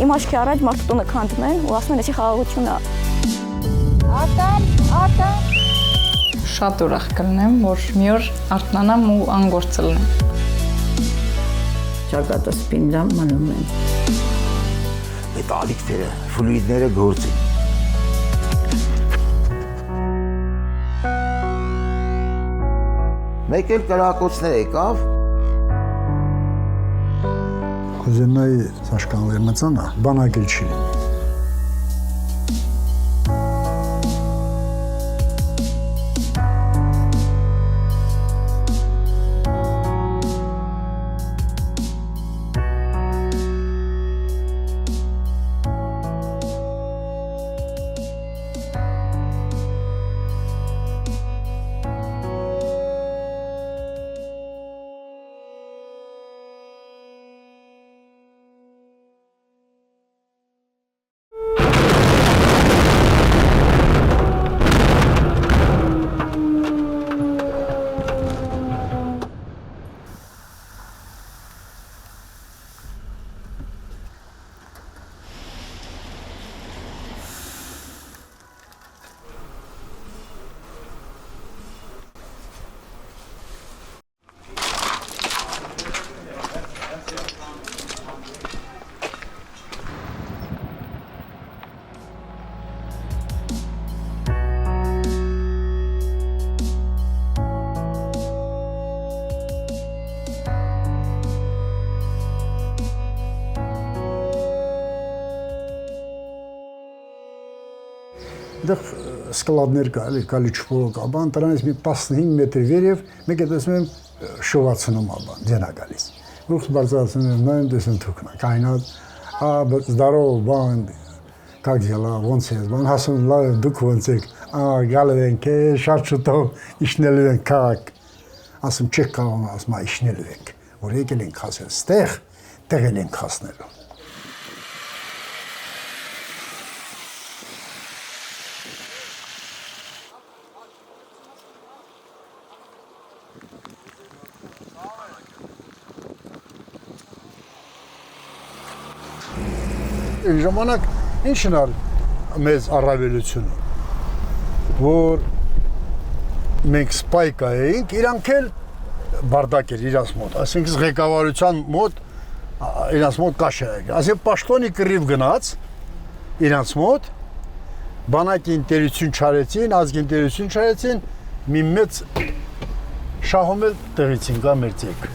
դիմաշքի առաջ մարդու տունը քանդում են ու ասում են, էսի խաղաղություն է։ Արտան։ Շատ ուրախ կլինեմ, որ մի օր արթնանամ ու անգործը լինեմ։ Ճակատս պինջամ մնում են։ Այդ ալիքները, ֆլուիդները գործին։ Մեկ էլ կրակոցներ եկավ։ Կուզենայի սաշկանլեր մծանա, բանակել չի լինի։ Դեռ սկլադներ կա, էլի կալիչվող կաբան, դրանից մի 15 մետր վերև մեկ է տեսնում եմ շովածնում աբան, ձենա գալիս։ Ուղղ բարձրացնում եմ, նայում տեսնում թուքնա, կայնատ, здорово, բան, как дела, ոնց ես, բան, հասում լավ, դուք ոնց եք, գալու ենք, շատ շուտով իջնելու ենք քաղաք, ասում չեք կարող, ասում իջնելու ենք, որ եկել ենք հասել ստեղ, տեղել ենք հասնելու։ Ժամանակ ինչն ալ մեզ առավելությունը, որ մենք սպայկա էինք, իրանք էլ բարդակ էր իրանց մոտ, այսինքն ղեկավարության մոտ իրանց մոտ կաշ էր, այսինքն պաշտոնի կռիվ գնաց իրանց մոտ, բանակի ինտերություն չարեցին, ազգի ինտերություն չարեցին, մի մեծ շահում էլ տեղիցին կա մեր ձեկ։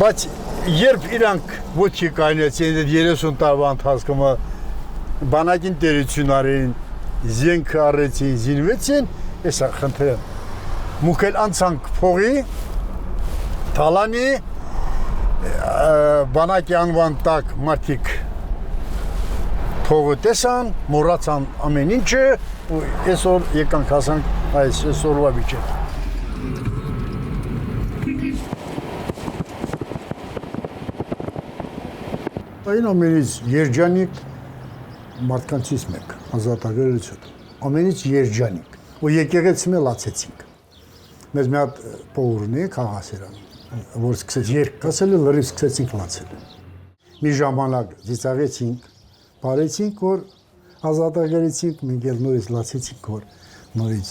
Բայց երբ իրանք ոչի կայնեցին, 30 տարվա ընթացքում բանակին տերություն արին, զենքը առեցին, զինվեցին, եսա խնդրեմ, մուքել անցանք փողի, թալանի, բանակի անվան տակ մարդիկ փողը տեսան, մոռացան ամեն ինչը, ու այսօր եկանք հասանք այս այսօրվա վիճակը։ Այն ամենից երջանիկ մարդկանցից մեկ, ազատագրություն, ամենից երջանիկ, ու եկեղեցի մեզ լացեցինք։ Մեզ մի հատ պողոր ունի քաղաքասերան, որ սկսեց երկ կասել է, լրիվ սկսեցինք լացել։ Մի ժամանակ ծիծաղեցինք, բարեցինք, որ ազատագրեցինք, մենք էլ նորից լացեցինք, որ նորից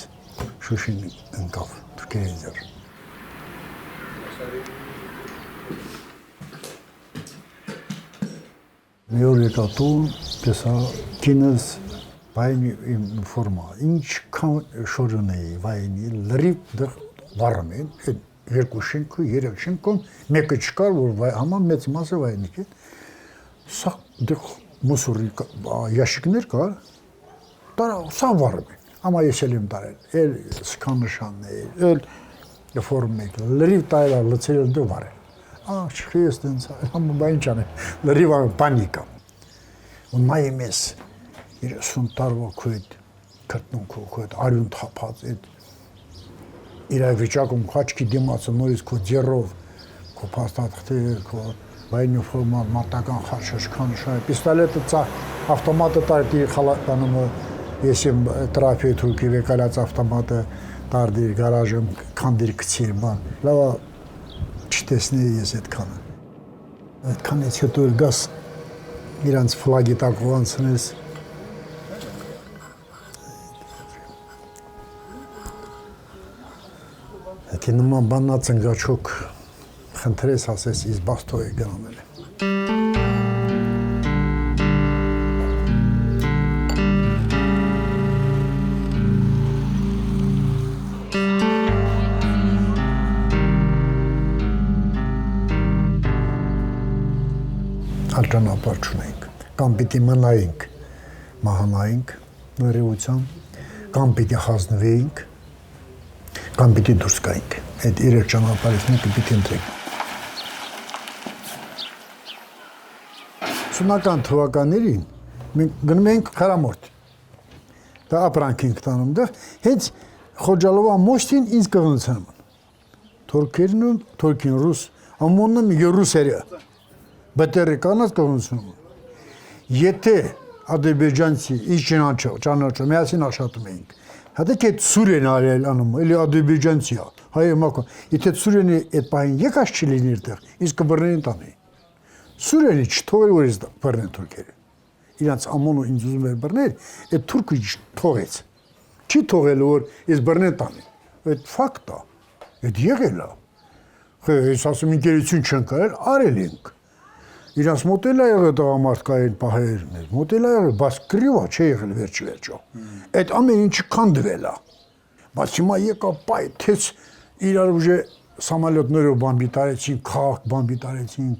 Շուշին ընկավ թուրքերի ձեռ։ Մի օր եկա տուն, տեսա կինս վայնի ֆորմա, ինչքան շորուն էի վայնի, լրիվ դեղ վառում են, երկու շենքը, երեք շենքում, մեկը չկար, որ համա մեծ մասը վայնիկ են, սա դեղ մուսուրի ящикներ կար, սա վառում են, համա ես էլ եմ տարել, էլ սկաննշանն է, էլ ֆորմ եք, լրիվ տարել, լծել էլ դու վառել։ Չխի ես տենց, համը բայն չան է, լրիվ պանիկա։ Ու նայեմ ես 30 տարվա քո հետ կրտնունքով, քո հետ արյուն թափած, իրավիճակում խաչքի դիմացը նորից քո ձեռով, քո փաստաթղթեր, քո վայնի ֆորման, մատական խաչաշքան շայ, պիստոլետը ավտոմատը տարդի խալատանում ես եմ տրաֆիի թուրքի վեկալած ավտոմատը տարդի գարաժում քանդիր կցիր բան, լավա չտեսնեի ես այդքանը։ Այդքանից հետո էլ գաս իրանց ֆլագի տակով անցնես։ Եթե նման բաննա ծնգաչոք խնդրես ասես իս բաստո է գնամել է։ Ալճանապար չունենք, կամ պիտի մնայինք, մահանայինք նրեության, կամ պիտի խազնվեինք, կամ պիտի դուրս գայինք, այդ իրեր ճանապարհից մեկը պիտի ընտրենք։ Սունական թվականներին մենք գնում ենք Քարամորտ, դա ապրանք ենք տանում դեղ, հենց Խոջալովա մոշտին ինձ կղնության թորքերն թորքին ռուս, ամոնն ռուսերը բետերի կանած կողնություն։ Եթե ադրբեջանցի ինչ ճանաչը միասին աշխատում էինք, հատեք այդ Սուրեն արել անում, էլի ադրբեջանցի է, հայը մակո, եթե Սուրենի այդ պահին եկած չլիներ տեղ, իսկ կբռնեին տանի։ Սուրենի չթողել որ ես բռնեն թուրքերը։ Իրանց ամոնը ինձ ուզում էր բռնել, այդ թուրքը թողեց։ Չի թողել որ ես բռնեն տանի։ Այդ ֆակտ է, այդ եղել է։ Ես ասում ինքերություն չեն կարել, արել ենք։ Իրանց մոտել է եղել տղամարդկային պահերն էր, մոտել է եղել, բայց կրիվա չէ եղել վերջը։ Այդ ամեն ինչը քանդվել է։ Բայց հիմա եկա պայթեց իրար ուժը սամալյոտներով բամբի տարեցին, քաղաք բամբի տարեցին։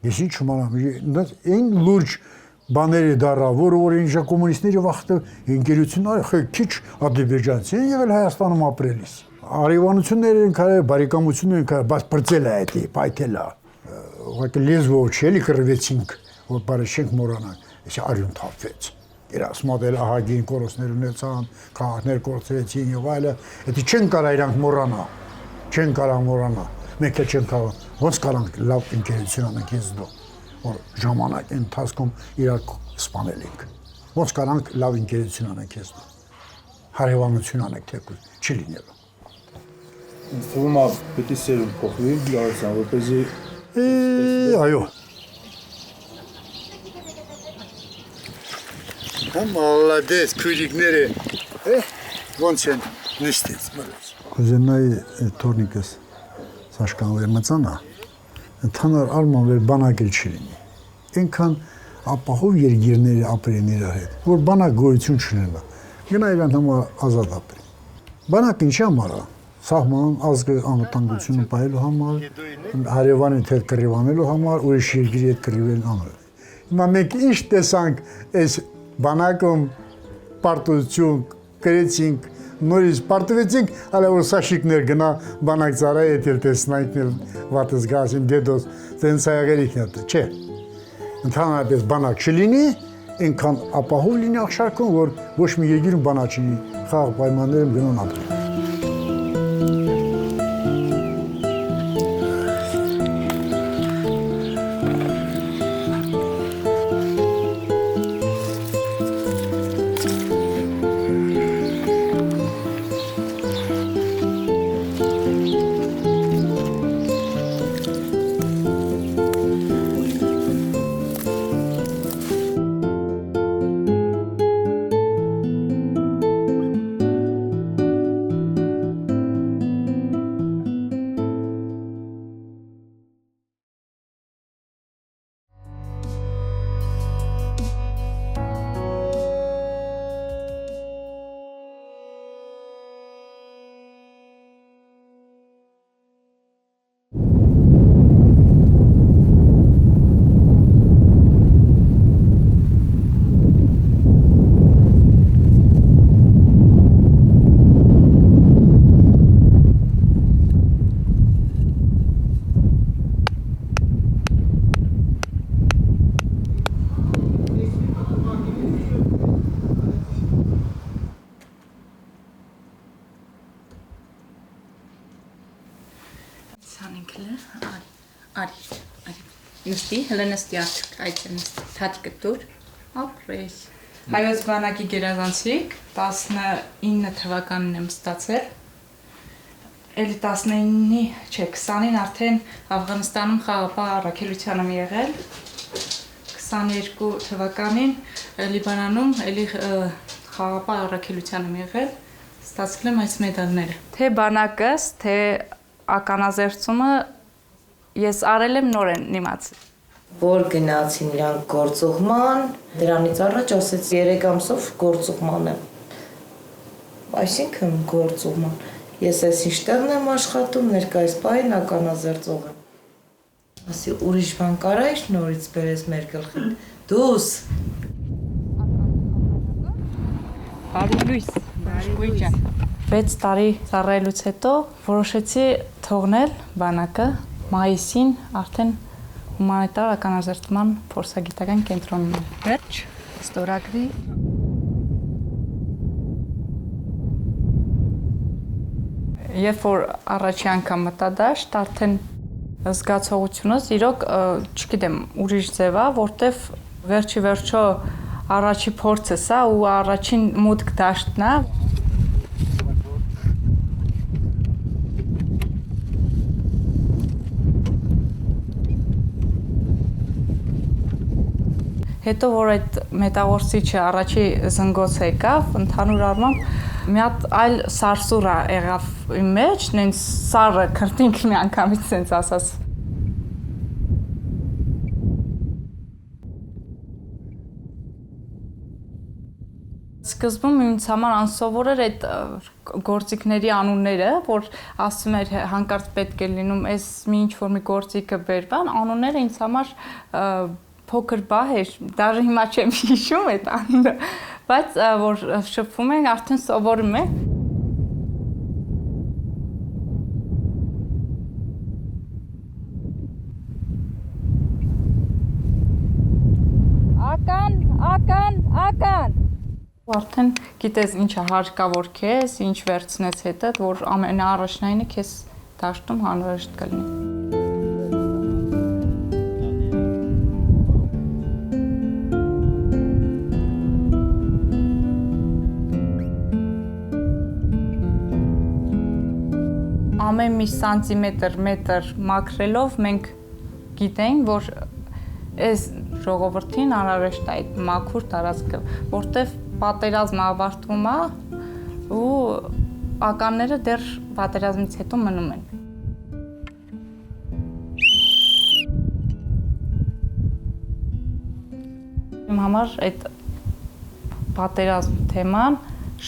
Ես ինչ իմանամ, այն լուրջ բաները դառա, որ ինչ կոմունիստները վախտը ինքերություն արել, քիչ ադրբեջանցի են եղել Հայաստանում ապրելիս։ Արևանություններ են կարել, բարեկամություններ են կարել, բայց բրծել է այդ, պայթել է։ Ուղղակի լեզվով չէ, կռվեցինք, որ բարեշենք մորանանք, ես արյուն թափվեց։ Իրաց մոդել ահագին կորոսներ ունեցան, քաղաքներ կորցրեցին եւ այլը, դա չեն կարա իրանք մորանա, չեն կարա մորանա։ Մենք էլ չենք կարող, ոնց կարանք լավ ինքերություն անենք ինձ դու, որ ժամանակի ընթացքում իրար սպանել ենք։ Ոնց կարանք լավ ինքերություն անենք ինձ դու։ Հարևանություն անենք թեկուզ, չի լինելու։ Թվում է պետք է սերունդ փոխվի, լավացան, որպեսզի այո։ Մալադես քույրիկները, ոնց են նստից մրած։ Կուզենայի թորնիկս Սաշկանվեր մծանա, ընդհանար արման վեր բանակել չի լինի։ Ինքան ապահով երգիրները ապրեն իրա հետ, որ բանակ գոյություն չունենա, գնա իրան համար ազատ ապրի։ Բանակ ինչի համար է, սահման ազգը անվտանգությունը պահելու համար, հարևանի հետ կռիվանելու համար, ուրիշ երկրի հետ կռիվելու համար։ Հիմա մենք ինչ տեսանք այս բանակում պարտություն կրեցինք, նորից պարտվեցինք, հələ որ սաշիկներ գնա բանակ ծառայի հետ էլ տեսնայինք վատս գասին դեդոս տենց աղերիքն է, չէ։ Ընդհանրապես բանակ չլինի, այնքան ապահով լինի աղշարքում, որ ոչ մի երկիրում բանակ չլինի, խաղաղ պայմաններում գնան ապրեն։ Նստի, հələ նստի արդյոք, այդ է նստի, թատիկը դուր, ապրես։ Հայոց բանակի գերազանցիկ 19 թվականին եմ ստացել, էլի 19-ի, չէ, 20-ին արդեն Աֆղանստանում խաղապահ առաքելության եմ եղել։ 22 թվականին Լիբանանում էլի խաղապահ առաքելության եմ եղել, ստացել եմ այս մեդալները։ Թե բանակս, թե ականազերծումը ես արել եմ նորեն նիմաց։ Որ գնացին իրանք գործուղման, դրանից առաջ ասեց 3 ամսով գործուղման եմ։ Այսինքն գործուղման։ Ես այս ինչ տեղն եմ աշխատում, ներկայիս պահին ականազերծող եմ։ Ասի ուրիշ բան կարայ նորից բերես մեր գլխին։ Դուս։ Բարի լույս, Գույջան։ 6 տարի ծառայելուց հետո որոշեցի թողնել բանակը, մայիսին արդեն հումանիտար ականազերծման փորձագիտական կենտրոնում եմ։ Վերջ, ստորագրի։ Երբ որ առաջի անգամ մտա դաշտ, արդեն զգացողությունս իրոք չգիտեմ ուրիշ ձև է, որտեվ վերջի վերջո առաջի փորձս է ու առաջին մուտք դաշտն է։ Հետո որ այդ մետաղորսիչը առաջի զնգոց եկավ, ընդհանուր առմամբ մի հատ այլ սարսուր եղավ իմ մեջ, նենց սառը քրտինք մի անգամից սենց ասած։ Սկզբում ինձ համար անսովոր էր այդ գործիքների անունները, որ ասում էր հանկարծ պետք է լինում այս մի ինչ-որ մի գործիքը բերվան, անունները ինձ համար փոքր բահ էր, դաժե հիմա չեմ հիշում այդ անունը, բայց որ շփվում ենք, արդեն սովորում ենք։ Ական։ Արդեն գիտես ինչը հարկավոր քեզ, ինչ վերցնես հետդ, որ ամենաառաջնայինը քեզ դաշտում անհրաժեշտ կլինի։ Ամեն մի սանտիմետր, մետր մաքրելով մենք գիտենք, որ այս ժողովրդին անհրաժեշտ է այդ մաքուր տարածքը, որտեվ պատերազմը ավարտվում է ու ականները դեռ պատերազմից հետո մնում են։ Իմ համար այդ պատերազմ թեման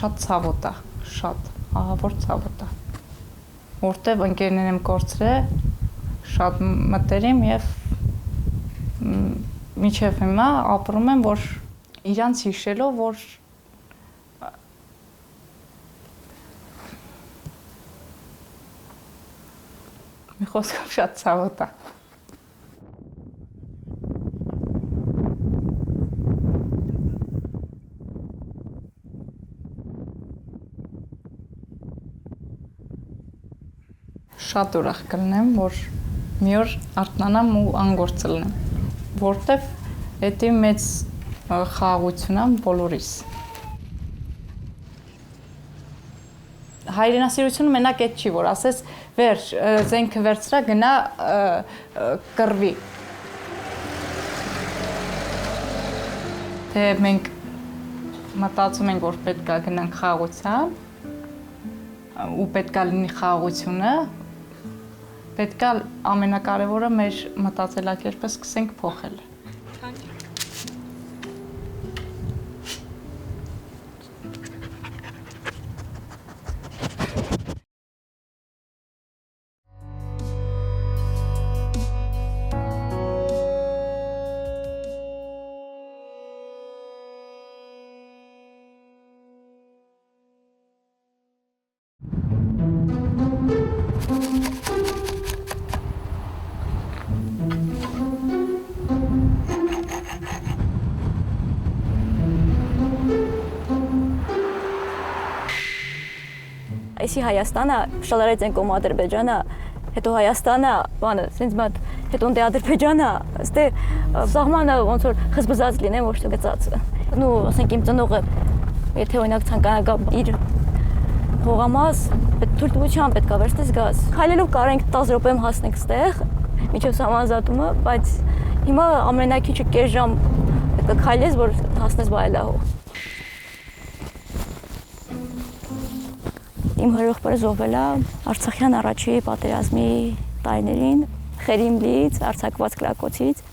շատ ցավոտ է, շատ ահավոր ցավոտ է, որտեվ ընկերներ եմ կորցրել, շատ մտերիմ եւ միջև հիմա ապրում եմ, որ իրանց հիշելով, որ մի խոսքով շատ ցավոտ է։ Շատ ուրախ կլինեմ, որ մի օր արթնանամ ու անգործը լինեմ, որտեվ դա մեծ խաղաղություն է բոլորիս։ Հայրենասիրությունը մենակ այդ չի, որ ասես վերջ, զենքը վերցրա, գնա կռվի։ Թե մենք մտածում ենք, որ պետք է գնանք խաղաղության ու պետք է լինի խաղաղությունը, պետք է ամենակարևորը մեր մտածելակերպը սկսենք փոխել։ Այսի Հայաստանը շալարեց են կոմ Ադրբեջանը, հետո Հայաստանը, բանը, սենց մատ, հետո դե Ադրբեջանը, ստե սահմանը ոնց որ խզբզած լինեն, ոչ թե գծած։ Նու, ասենք իմ ծնողը, եթե օրինակ ցանկանա իր հողամաս, Թույլտվությամբ պետք է վերցնես գազ։ Քայլելով կարող ենք 10 րոպեում հասնենք ստեղ, մինչև սահմանազատումը, բայց հիմա ամենակիչը կես ժամ պետք է քայլես, որ հասնես վայելահող։ Իմ հորեղբայրը զոհվել է Արցախյան առաջի պատերազմի տարիներին Խերիմլից, արձակված կրակոցից,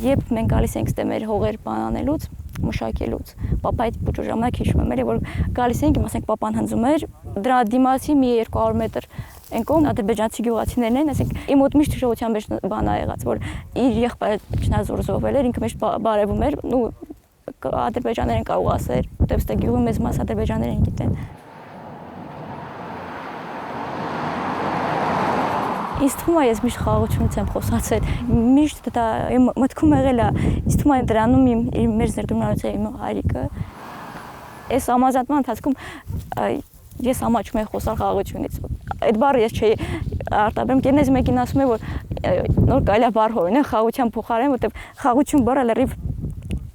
երբ մենք գալիս ենք ստե մեր հողեր բանանելուց, մշակելուց։ Պապայի փոքր ժամանակ հիշում եմ, որ գալիս ենք, ասենք պապան հնձում էր, դրա դիմացի մի 200 մետր այն կողմ ադրբեջանցի գյուղացիներն են, ասենք իմ մոտ միշտ հիշողության մեջ բան ա եղած, որ իր եղբայրը ճնազոր զոհվել էր, ինքը միշտ բարևում էր, ու ադրբեջաներեն կարող ասեր, որտեղ ստե գյուղի մեծ մաս ադրբեջաներեն գիտեն։ Ինձ թվում է ես միշտ խաղաղությունից եմ խոսացել, միշտ դա իմ մտքում եղել է, ինձ թվում է դրանում մեր ներդրումնալուց իմ հայրիկը։ Այս համազատման ընթացքում ես ամաչում եմ խոսալ խաղաղությունից։ Այդ բառը ես չէի արտաբերում, կերնես մեկին ասում է, որ նոր կարելի է բառ հորինել խաղաղության փոխարեն, որտեղ խաղաղություն բառը լրիվ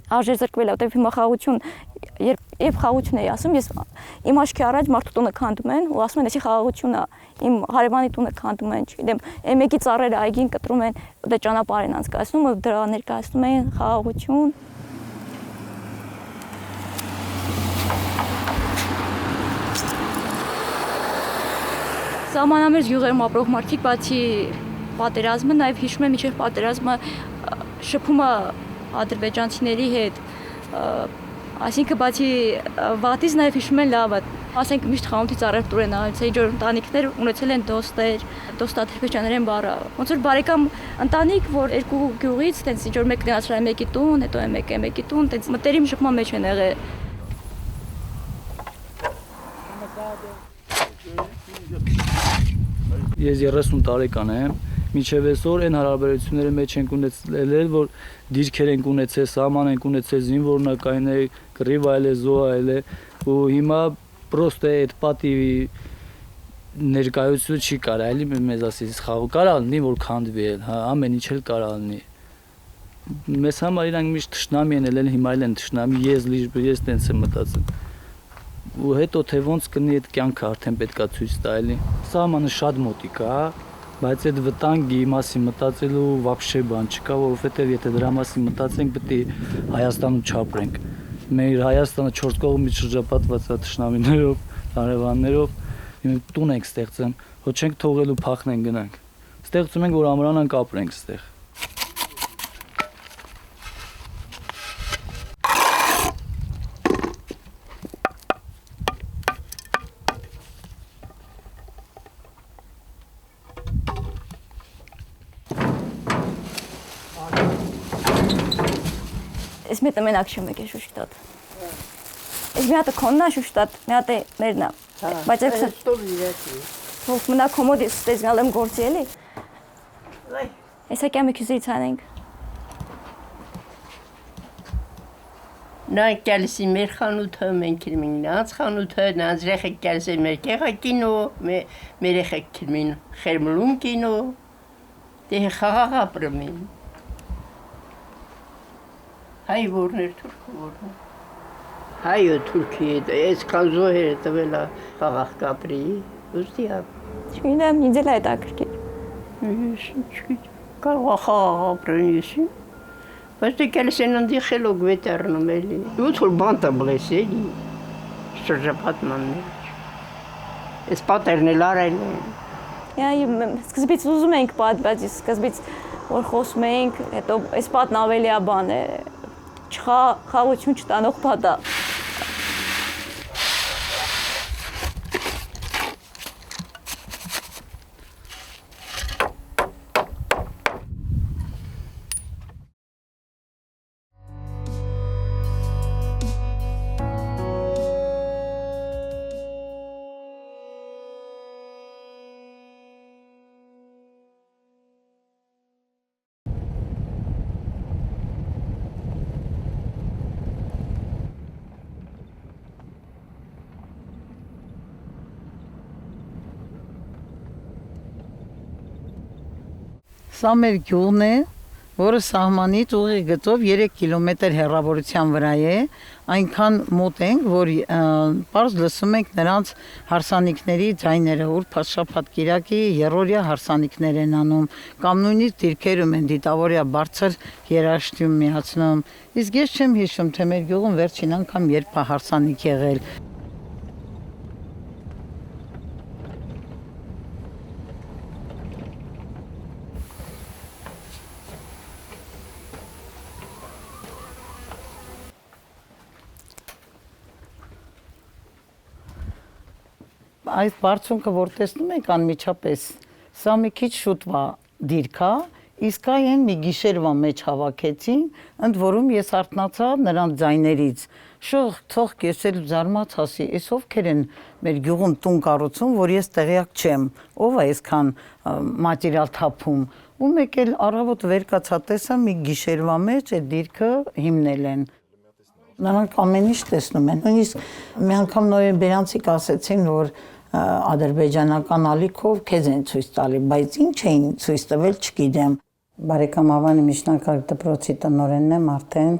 արժեզրկվել է, որտեղ հիմա խաղաղություն երբ խաղաղություն էի ասում, ես իմ աչքի առաջ մարդու տունը քանդում են ու ասում են, էսի խաղաղություն է, իմ հարևանի տունը քանդում են, չգիտեմ, մեկի ծառերը այգին կտրում են, դա ճանապարհ են անցկացնում, ու դրա ներկայացնում են խաղաղություն։ Սահմանամերձ գյուղերում ապրող մարդիկ բացի պատերազմը, նաև հիշում են մինչև պատերազմը շփումը ադրբեջանցիների հետ, այսինքն բացի վատից նաև հիշում են լավը, ասենք միշտ խանութից առևտուր են արել, ինչ որ ընտանիքներ ունեցել են դոստեր, դոստադրբեջաներեն բառը, ոնց որ բարեկամ ընտանիք, որ երկու գյուղից, տենց ինչ որ մեկն ասել է մեկի տուն, հետո մեկի տուն, տենց մտերիմ շփման մեջ են եղել։ Ես 30 տարեկան եմ, մինչև այսօր այն հարաբերությունների մեջ ենք ունեցել, որ դիրքեր ենք ունեցել, սահման ենք ունեցել, զինվորնակային է, կռիվ այլ է, զոհ այլ է, ու հիմա պրոստը այդ պատիվի ներկայությունը չի կարելի մեզ ասես խաղ կարա լինի, որ քանդվի, հա, ամեն ինչ էլ կարա լինի։ Մեզ համար իրանք միշտ թշնամի են ելել, հիմա էլ են թշնամի, ես տենց եմ մտածում։ Ու հետո թե ոնց կնի այդ կյանքը արդեն պետքա ցույց տալի։ Սահմանը շատ մոտիկ է, բայց այդ վտանգի մասի մտածելու вообще բան չկա, որովհետև եթե դրա մասի մտածենք, պետք է Հայաստանում չապրենք։ Մեր Հայաստանը 4 կողմից շրջապատված է թշնամիներով, հարևաններով, տուն ենք ստեղծում, ոչ չենք թողելու փախնեն գնանք։ Ստեղծում ենք, որ ամրանանք ապրենք ստեղ։ Ես մի հատ մենակ չեմ եկել Շուշտատ։ Ես մի հատ քոննա Շուշտատ, մի հատ մերնա։ Բայց ես ով մնա կոմոդիս ստեզ գալեմ գործի էլի։ Այսա կամի քյուզից անենք։ Նա կալսի մեր խանութը, մենք իրմին նած խանութը, նած ռեխեք կալսի մեր կեղա կինո, մեր ռեխեք կիրմին խերմլուն կինո, դե խաղաղ ապրմին։ Հայ որներ, թուրք որներ։ Հայը թուրքի հետ, ես կազոհ էր տվել խաղաղ կապրի, ուստի ապ։ Չգիտեմ, ինձ էլ այդ ակրկիր։ Ես չգիտեմ, կարող խաղաղ ապրեն եսին, բայց դե կալսեն անդի խելոք վետերնում էլի։ Ութ որ բանտա բլես էլի, շրջապատման մեջ։ Ես պատերն էլ արել են։ Սկզբից ուզում էինք պատ, բայց սկզբից որ խոսում էինք, հետո այս պատն ավելի է բան է, խաղություն չտանող պատ է։ Սա մեր գյուղն է, որը սահմանից ուղիղ գծով 3 կիլոմետր հեռավորության վրա է, այնքան մոտ ենք, որ պարզ լսում ենք նրանց հարսանիքների ձայները, ուր շաբաթ կիրակի երրորդյա հարսանիքներ են անում, կամ նույնիսկ դիրքերում են դիտավորյա բարձր երաշտում միացնում։ Իսկ ես չեմ հիշում, թե մեր գյուղում վերջին անգամ երբ է հարսանիք եղել։ Այս բարձունքը, որ տեսնում եք անմիջապես, սա մի քիչ շուտվա դիրք է, իսկ այն մի գիշերվա մեջ հավաքեցին, ընդ որում ես արթնացա նրանց ձայներից։ Շող թող ես էլ զարմաց ասի, այս ովքեր են մեր գյուղում տուն կառուցում, որ ես տեղյակ չեմ, ով է այսքան մատերիալ թափում։ Ու մեկ էլ առավոտ վեր կացա տեսա մի գիշերվա մեջ այդ դիրքը հիմնել են։ Նրանք ամեն ինչ տեսնում են։ Նույնիսկ մի անգամ նոյեմբերանցիք ասեցին, որ ադրբեջանական ալիքով քեզ են ցույց տալի, բայց ինչ էին ցույց տվել, չգիտեմ։ Բարեկամ Ավանի միջնակարգ դպրոցի տնօրենն եմ արդեն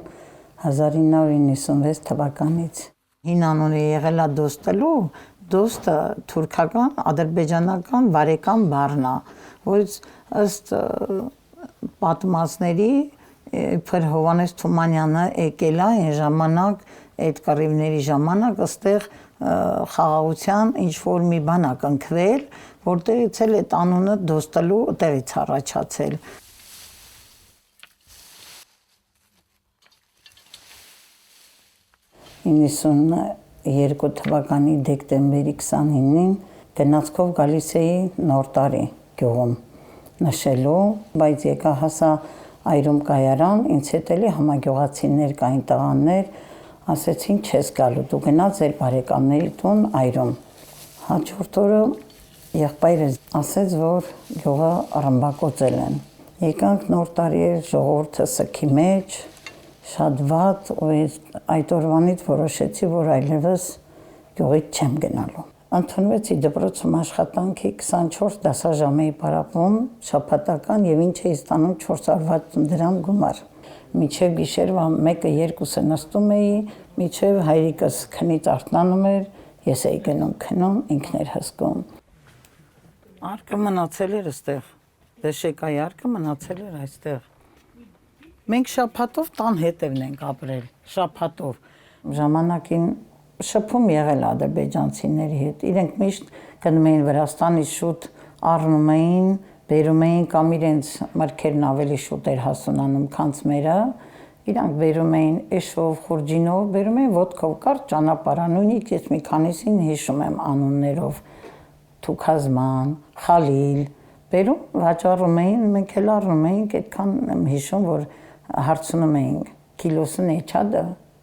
1996 թվականից։ Հին անունը եղել է Դոստելու, Դոստը թուրքական, ադրբեջանական բարեկամ բառն է, որից ըստ պատմածների Իբր Հովանես Թումանյանը եկել է այն ժամանակ, այդ կռիվների ժամանակ ըստեղ խաղաղության ինչ-որ մի բան ա կնքվել, որտեղից էլ այդ անունը Դոստելու տեղից առաջացել։ «92 թվականի դեկտեմբերի 29-ին գնացքով գալիս էի Նոր տարի գյուղում նշելու, բայց եկա հասա այրում կայարան, ինձ հետ էլի համագյուղացիներ կային տղաներ, ասեցին չես գալու, դու գնաց ձեր բարեկամների տուն այրում։ Հաջորդ օրը եղբայրս ասեց, որ գյուղը ռմբակոծել են։ Եկանք Նոր տարի էր ժողովուրդը սքի մեջ, շատ վատ, ու այդ օրվանից որոշեցի, որ այլևս գյուղից չեմ գնալու։ Ընդունվեցի դպրոցում աշխատանքի 24 դասաժամ էի պարապում, շաբաթական եւ ինչ էի ստանում 460 դրամ գումար։ Միջև գիշերվա 1-2-ը նստում էի, միջև հայրիկս քնից արթնանում էր, ես էի գնում քնում, ինքն էր հսկում։ Արկը մնացել էր այստեղ։ Դեշեկայի արկը մնացել էր այստեղ։ Մենք շաբաթով տան հետևն ենք ապրել, շաբաթով։ Ժամանակին շփում եղել ադրբեջանցիների հետ, իրենք միշտ գնում էին Վրաստանից շուտ առնում էին, բերում էին կամ իրենց մրգերն ավելի շուտ էր հասունանում, քան մերը, իրանք բերում էին էշով, խուրջինով, բերում էին ոդկով կարճ ճանապարհ, նույնիսկ ես մի քանիսին հիշում եմ անուններով, Թուքազման, Խալիլ, բերում, վաճառում էին, մենք էլ առնում էինք, այդքան եմ հիշում, որ հարցնում էինք, կիլոսը նեչա,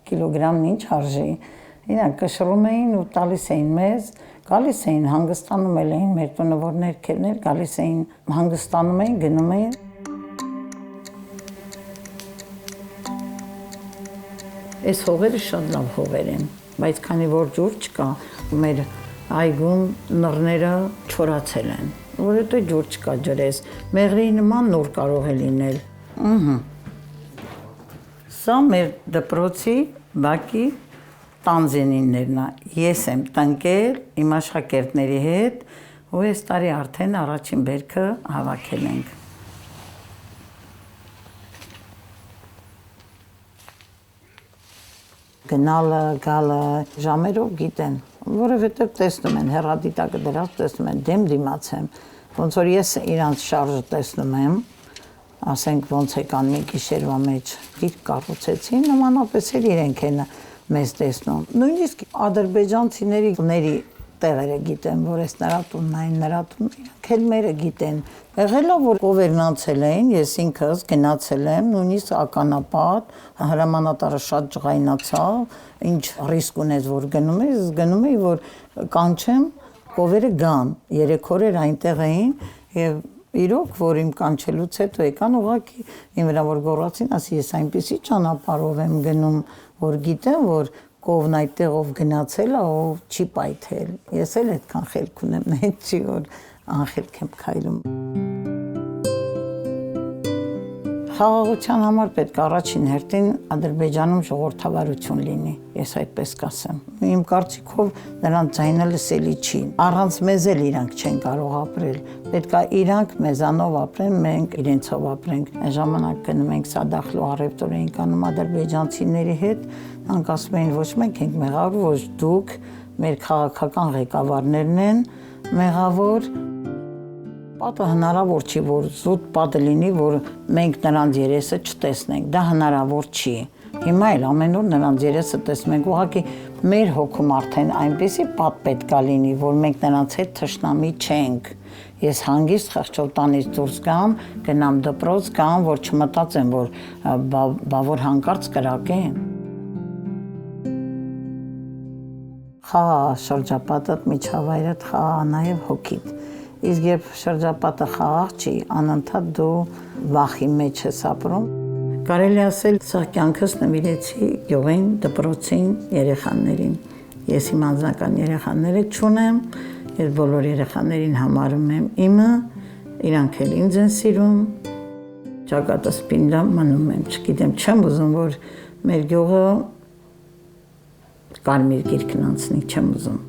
կիլոգրամն ինչ արժի։ Իրանք կշռում էին ու տալիս էին մեզ, գալիս էին, հանգստանում էին մեր տունը, որ ներքևն էր, գալիս էին, հանգստանում էին, գնում էին։ Այս հողերը շատ լավ հողեր են, բայց քանի որ ջուր չկա, մեր այգում նռները չորացել են, որովհետև ջուր չկա ջրես, մեղրի նման նոր կարող է լինել։ Սա մեր դպրոցի բակի տանձենիններն է, ես եմ տնկել իմ աշակերտների հետ, ու այս տարի արդեն առաջին բերքը հավաքել ենք։ Գնալը, գալը, ժամերով գիտեն, որովհետև տեսնում են, հեռադիտակը դրած տեսնում են, դեմ դիմաց եմ, ոնց որ ես իրանց շարժը տեսնում եմ, ասենք ոնց եկան մի գիշերվա մեջ դիրք կառուցեցին, նմանապես էլ իրենք են մեզ տեսնում։ Նույնիսկ ադրբեջանցիների տեղերը գիտեն, որ ես նրա տունն այն, նրա տունն, իրանք էլ մերը գիտեն։ Եղել է, որ գովերնացել էին, ես ինքս գնացել եմ, նույնիսկ ականապատ, հրամանատարը շատ ջղայնացավ, ինչ ռիսկ ունես, որ գնում էի, որ կանչեմ, գովերը գան, 3 օրեր այնտեղ էին, եւ իրոք, որ իմ կանչելուց հետո եկան ուղղակի իմ վրա որ գոռացին, ասի ես այնպեսի ճանապարհով եմ գնում, որ գիտեմ, որ կովն այդտեղով գնացել է, ով չի պայթել։ Ես էլ այդքան խելք ունեմ, հետ չի որ անխելք եմ քայլում։ Խաղաղության համար պետք է առաջին հերթին Ադրբեջանում ժողովրդավարություն լինի, ես այդպես կասեմ։ Իմ կարծիքով նրանց ձայնը լսելի չի։ Առանց մեզ էլ իրանք չեն կարող ապրել։ Պետք է իրանք մեզանով ապրեն, մենք իրենցով ապրենք։ Այն ժամանակ գնում ենք Սադախլու առևտուր էինք անում ադրբեջանցիների հետ, նրանք ասում էին ոչ մենք ենք մեղավոր, ոչ դուք, մեր քաղաքական ղեկավարներն են մեղավոր։ Պատը հնարավոր չի, որ զուտ պատը լինի, որ մենք նրանց երեսը չտեսնենք, դա հնարավոր չի։ Հիմա էլ ամեն օր նրանց երեսը տեսնում ենք, ուղղակի մեր հոգում արդեն այնպեսի պատ պետք է լինի, որ մենք նրանց հետ թշնամի չենք։ Ես հանգիստ խղճով տանից դուրս գամ, գնամ դպրոց, գամ, որ չմտածեմ, որ որ հանկարծ կրակեն։ Խաղա շրջապատդ, միջավայրդ, խաղա նաև հոգիդ։ Իսկ երբ շրջապատը խաղաղ չի, անընդհատ դու վախի մեջ ես ապրում։ Կարելի ասել, սա կյանքս նվիրեցի գյուղին, դպրոցին, երեխաներին։ Ես իմ անձնական երեխաները չունեմ, ես բոլոր երեխաներին համարում եմ իմը, իրանք էլ ինձ են սիրում, ճակատս պինդ մնում եմ, չգիտեմ, չեմ ուզում, որ մեր գյուղը կարմիր գիրքն անցնի, չեմ ուզում։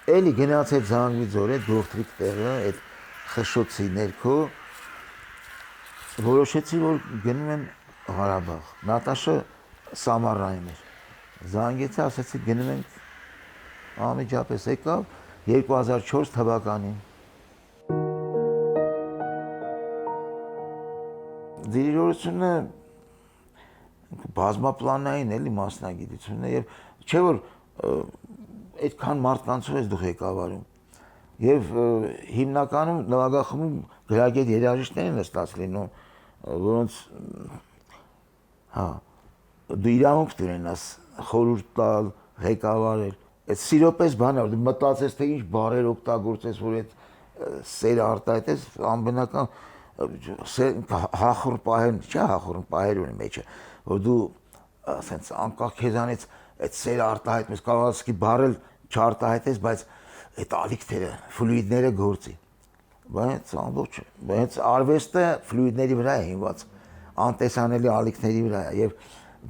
Էլի գնաց այդ Զանգվի ձորը, դոկտրիկ տեղը, այդ խշշոցի ներքո, որոշեցի, որ գնում եմ Ղարաբաղ։ Նատաշը Սամարայում էր։ Զանգեցի, ասեցի գնում ենք, անմիջապես եկավ 2004 թվականին։ Դիրիժորությունը բազմապլանային էլի մասնագիտությունն է եւ չէ որ այդքան մարդկանցով ես դու ղեկավարում եւ հիմնականում նվագախմբում գրագետ երաժիշտներն են ստաց լինում որոնց հա դու իրավունք ունենաս խորհուրդ տալ ղեկավարել այդ սիրոպես բան է դու մտածես թե ինչ բառեր օգտագործես որ այդ սերը արտահայտես անբնական հախուռ պահեր չէ հախուռ պահեր ունի մեջը որ դու ասենց անկախ քեզանից այդ սերը արտահայտես կարող ես բառել չարտահայտես բայց այդ ալիքները ֆլուիդները գործի բայց ամբողջ բայց արվեստը ֆլուիդների վրա է հիմնված անտեսանելի ալիքների վրա է եւ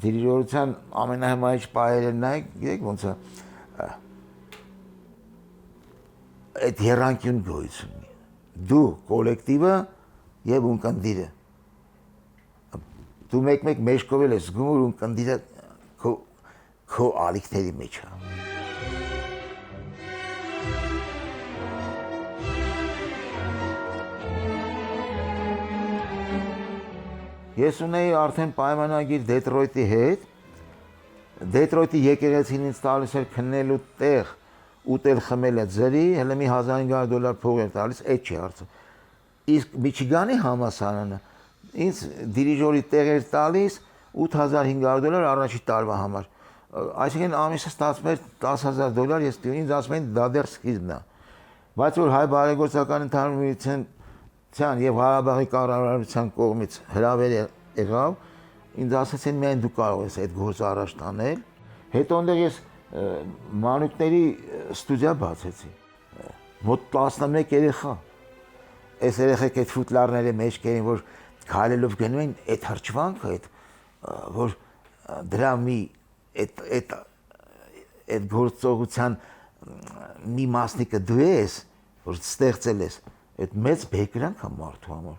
դիրիժորության ամենահմայիչ պահերը նայեք գիտեք ոնց է այդ հիերարխիոն գոյություն ունի դու կոլեկտիվը եւ ունկնդիրը դու մեկ մեջքով ես զգում որ ունկնդիրը քո ալիքների մեջ է Ես ունեի արդեն պայմանագիր Դետրոյթի հետ, Դետրոյթի եկեղեցին ինձ տալիս էր քննելու տեղ, ուտել խմել է ձրի, հələ մի $1500 փող էր տալիս, այդ չի հարցը։ Իսկ Միչիգանի համալսարանը ինձ դիրիժորի տեղ էր տալիս $8500 առաջի տարվա համար։ Այսինքն ամիսը ստացվում էր $10000, ես ինձ ասում են դա դեռ սկիզբն է։ Բայց որ հայ բարեգործական ընդհանուր միության եւ Ղարաբաղի կառավարության կողմից հրավեր եղավ, ինձ ասացին միայն դու կարող ես այդ գործը առաջ տանել։ Հետո այնտեղ ես մանուկների ստուդիա բացեցի։ Մոտ 11 երեխա։ Այս երեխեք այդ ֆուտլարների մեջ կերին, որ քայլելով գնում են այդ հրճվանքը, այդ որ դրա մի այդ գործողության մի մասնիկը դու ես, որ ստեղծել ես, այդ մեծ բեկրանք է մարդու համար։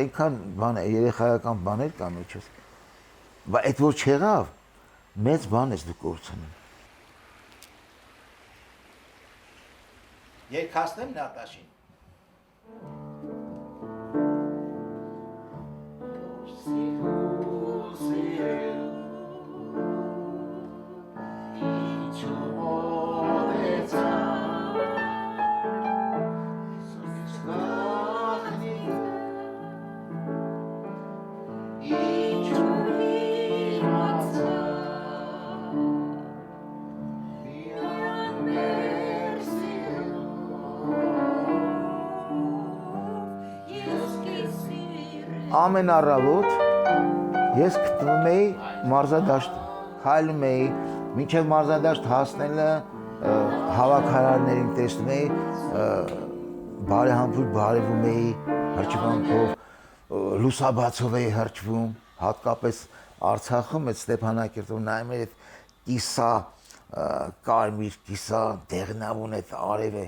Այնքան բան է, երեխայական բաներ կան մեջս, բայց այդ որ չեղավ, մեծ բան ես դու կորցնում։ Երկհասնեմ Նատաշին։ ամեն առավոտ ես գտնում էի մարզադաշտ, քայլում էի, մինչև մարզադաշտ հասնելը հավաքարարներին տեսնում էի, բարեհամբույր բարևում էի հրճվանքով, լուսաբացով էի հրճվում, հատկապես Արցախում այդ Ստեփանակերտում նայում էի այդ կիսա կարմիր կիսա դեղնավուն այդ արևը։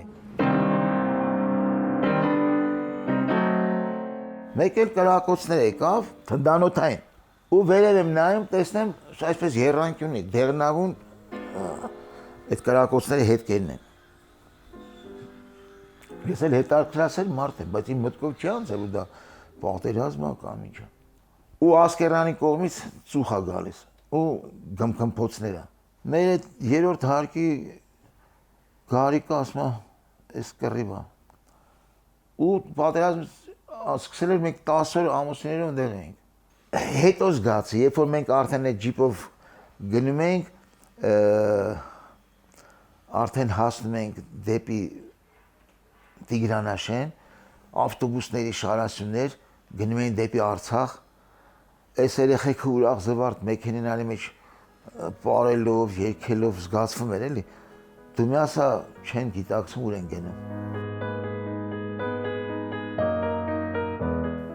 Մեկ էլ կրակոցներ եկավ թնդանոթային ու վերև եմ նայում տեսնեմ այսպես երանգյունի դեղնավուն այդ կրակոցների հետքերն են։ Ես էլ հետարքրասել մարդ եմ, բայց իմ մտքով չի անցել ու դա պատերազմա կամ ինչա։ Ու Ասկերանի կողմից ծուխ է գալիս ու գմփոփոցները։ Մեր այդ երրորդ հարկի գարիկը ասում է էս կռիվա։ Ու պատերազմը սկսել էր մենք 10 օր ամուսիններով ընդեղ էինք։ Հետո զգացի, երբ որ մենք արդեն այդ ջիպով գնում էինք, արդեն հասնում ենք դեպի Տիգրանաշեն, ավտոբուսների շարասյուններ, գնում էին դեպի Արցախ, այս երեխեքը ուրախ զվարթ մեքենաների մեջ պարելով, երգելով զգացվում էր էլի։ Դու մի ասա չեն գիտակցում ուր են գնում։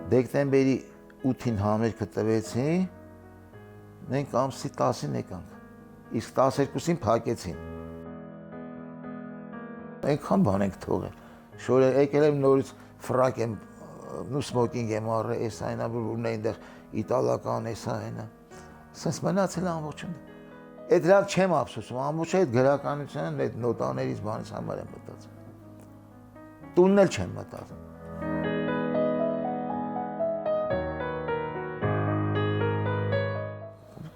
Դեկտեմբերի 8-ին համերգը տվեցին, մենք ամսի 10-ին եկանք, իսկ 12-ին փակեցին։ Այնքան բան ենք թողել, շորը եկել եմ նորից ֆրակ եմ, նու սմոկինգ եմ առել, էս այնա, որ ունե այնտեղ իտալական, էս այնա, սենց մնացել ամբողջն։ Այդ դրանց չեմ ափսոսում, ամբողջ այդ գրականության, այդ նոտաներից բանից համար եմ մտածում։ Տունն էլ չեմ մտածում։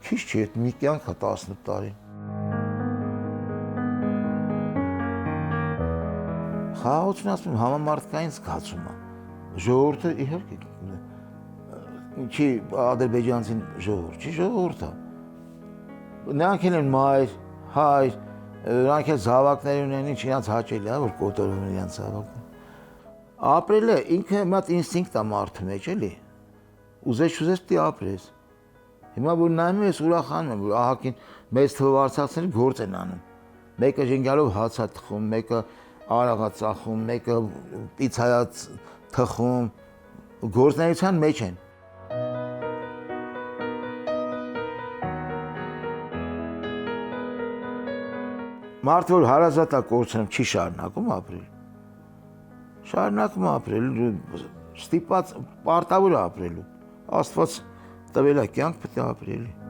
Քիչ չի, այդ մի կյանքը 18 տարի։ Խաղաղությունն ասում եմ համամարտկային զգացում է։ Ժողովուրդը իհարկե չի ադրբեջանցին ժողովուրդ, չի ժողովուրդ է։ Նրանք են մայր, հայր, նրանք էլ զավակներ ունեն, ինչ իրանց հաճելի է, որ կոտորվում են իրանց զավակները։ Ապրելը ինքը մի հատ ինստինկտ է մարդու մեջ, էլի։ Ուզես չուզես պիտի ապրես։ Հիմա որ նայում ես ուրախանում եմ, որ ահագին մեծ թվով արցախցիներ գործ են անում։ Մեկը ժենգալով հաց է թխում, մեկը արաղ է ծախում, մեկը պիցա է թխում, գործնեության մեջ են։ Մարդը որ հարազատ է կորցնում, չի շարունակում ապրել։ Շարունակում ապրել, ստիպված պարտավոր է ապրելու։ Աստված տվել է կյանք պետք է ապրելի։